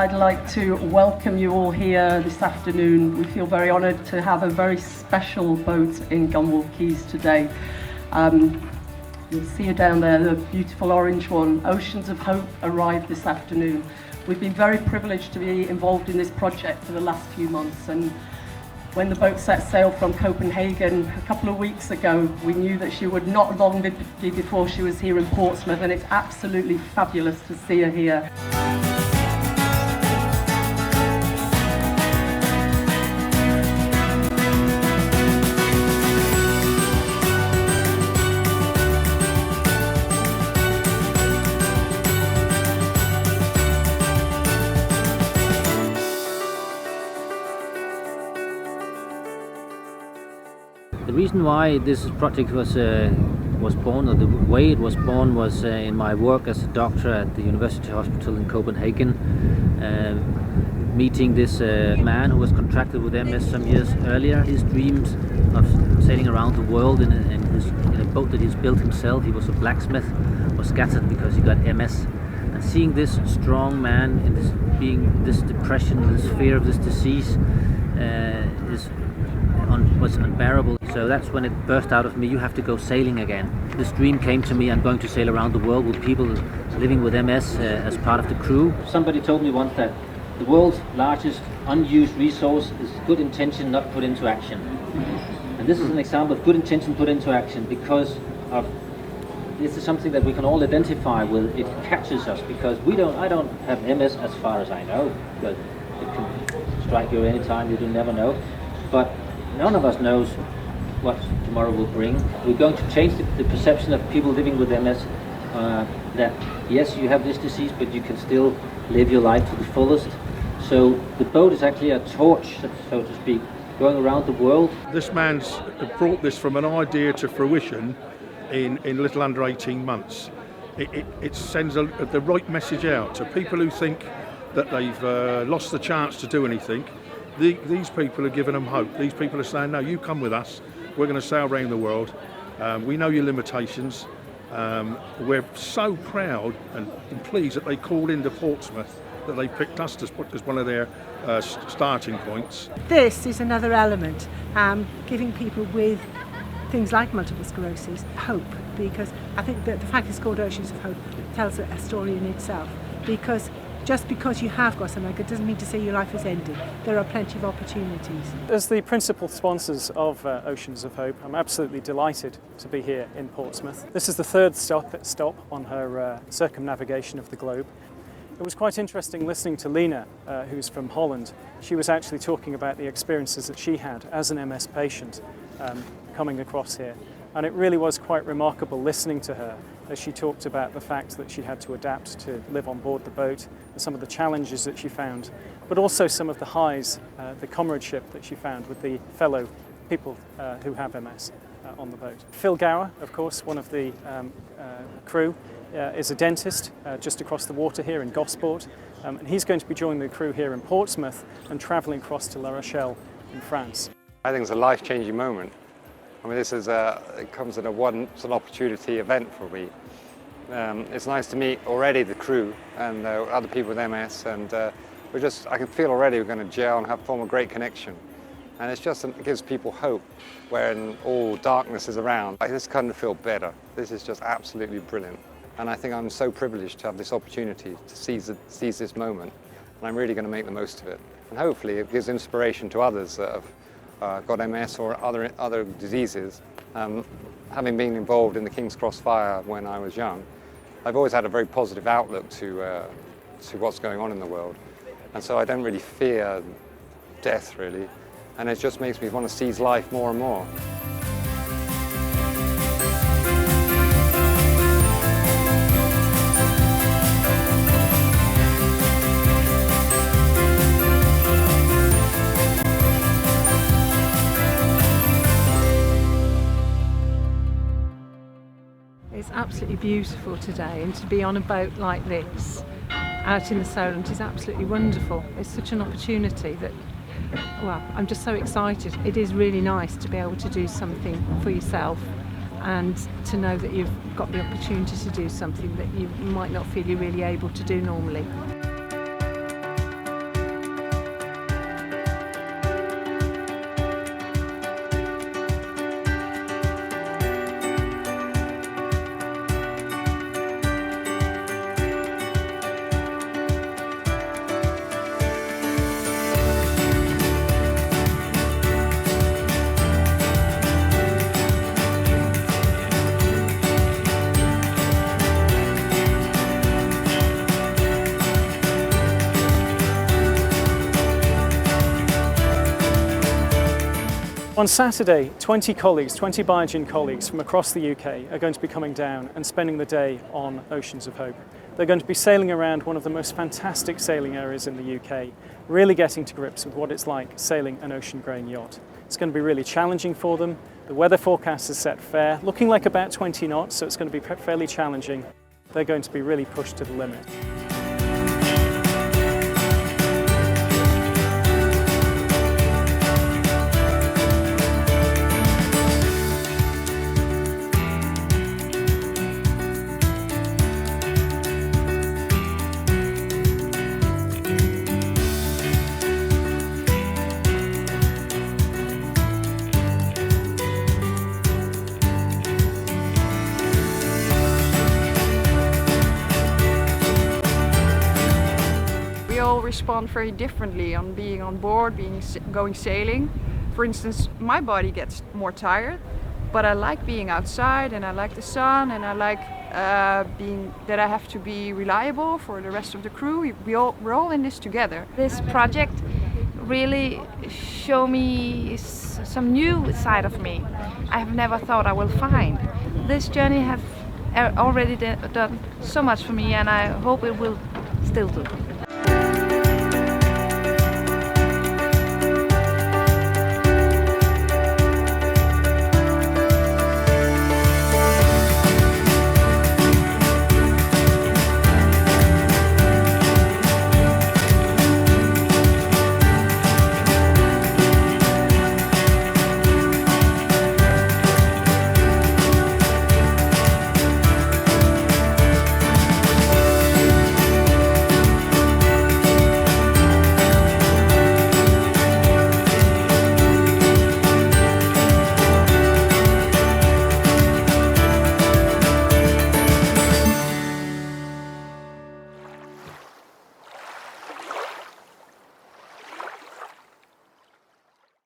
I'd like to welcome you all here this afternoon. We feel very honoured to have a very special boat in Gunwale Quays today. You'll see her down there, the beautiful orange one. Oceans of Hope arrived this afternoon. We've been very privileged to be involved in this project for the last few months, and when the boat set sail from Copenhagen a couple of weeks ago, we knew that she would not long be before she was here in Portsmouth, and it's absolutely fabulous to see her here. The reason why this project was born, or the way it was born, was in my work as a doctor at the University Hospital in Copenhagen, meeting this man who was contracted with MS some years earlier. His dreams of sailing around the world in a boat that he's built himself, he was a blacksmith, was scattered because he got MS. And seeing this strong man in this depression, this fear of this disease, was unbearable. So that's when it burst out of me, you have to go sailing again. This dream came to me, I'm going to sail around the world with people living with MS as part of the crew. Somebody told me once that the world's largest unused resource is good intention not put into action. And this is an example of good intention put into action, because this is something that we can all identify with. It catches us because I don't have MS as far as I know, but it can strike you anytime, you do never know. But none of us knows what tomorrow will bring. We're going to change the perception of people living with MS, that yes, you have this disease, but you can still live your life to the fullest. So the boat is actually a torch, so to speak, going around the world. This man's brought this from an idea to fruition in a little under 18 months. It sends the right message out to people who think that they've lost the chance to do anything. These people are giving them hope. These people are saying, no, you come with us. We're going to sail around the world. We know your limitations. We're so proud and pleased that they called into Portsmouth, that they picked us as one of their starting points. This is another element, giving people with things like multiple sclerosis hope, because I think that the fact it's called Oceans of Hope tells a story in itself, because just because you have got something, it doesn't mean to say your life is ending. There are plenty of opportunities. As the principal sponsors of Oceans of Hope, I'm absolutely delighted to be here in Portsmouth. This is the third stop on her circumnavigation of the globe. It was quite interesting listening to Lena, who's from Holland. She was actually talking about the experiences that she had as an MS patient coming across here. And it really was quite remarkable listening to her as she talked about the fact that she had to adapt to live on board the boat, and some of the challenges that she found, but also some of the highs, the comradeship that she found with the fellow people who have MS on the boat. Phil Gower, of course, one of the crew, is a dentist just across the water here in Gosport, and he's going to be joining the crew here in Portsmouth and travelling across to La Rochelle in France. I think it's a life-changing moment. I mean, this is it comes at a once-an opportunity event for me. It's nice to meet already the crew and other people with MS, and I can feel already we're going to gel and form a great connection. And it gives people hope when all darkness is around. I just kind of feel better. This is just absolutely brilliant. And I think I'm so privileged to have this opportunity to seize this moment, and I'm really going to make the most of it. And hopefully it gives inspiration to others that have got MS or other diseases. Having been involved in the King's Cross fire when I was young, I've always had a very positive outlook to what's going on in the world. And so I don't really fear death, really. And it just makes me want to seize life more and more. It's absolutely beautiful today, and to be on a boat like this out in the Solent is absolutely wonderful. It's such an opportunity that, well, I'm just so excited. It is really nice to be able to do something for yourself and to know that you've got the opportunity to do something that you might not feel you're really able to do normally. On Saturday, 20 Biogen colleagues from across the UK are going to be coming down and spending the day on Oceans of Hope. They're going to be sailing around one of the most fantastic sailing areas in the UK, really getting to grips with what it's like sailing an ocean-going yacht. It's going to be really challenging for them. The weather forecast is set fair, looking like about 20 knots, so it's going to be fairly challenging. They're going to be really pushed to the limit. Respond very differently on being on board, going sailing. For instance, my body gets more tired, but I like being outside and I like the sun and I like that I have to be reliable for the rest of the crew. We're all in this together. This project really showed me some new side of me I have never thought I will find. This journey have already done so much for me, and I hope it will still do.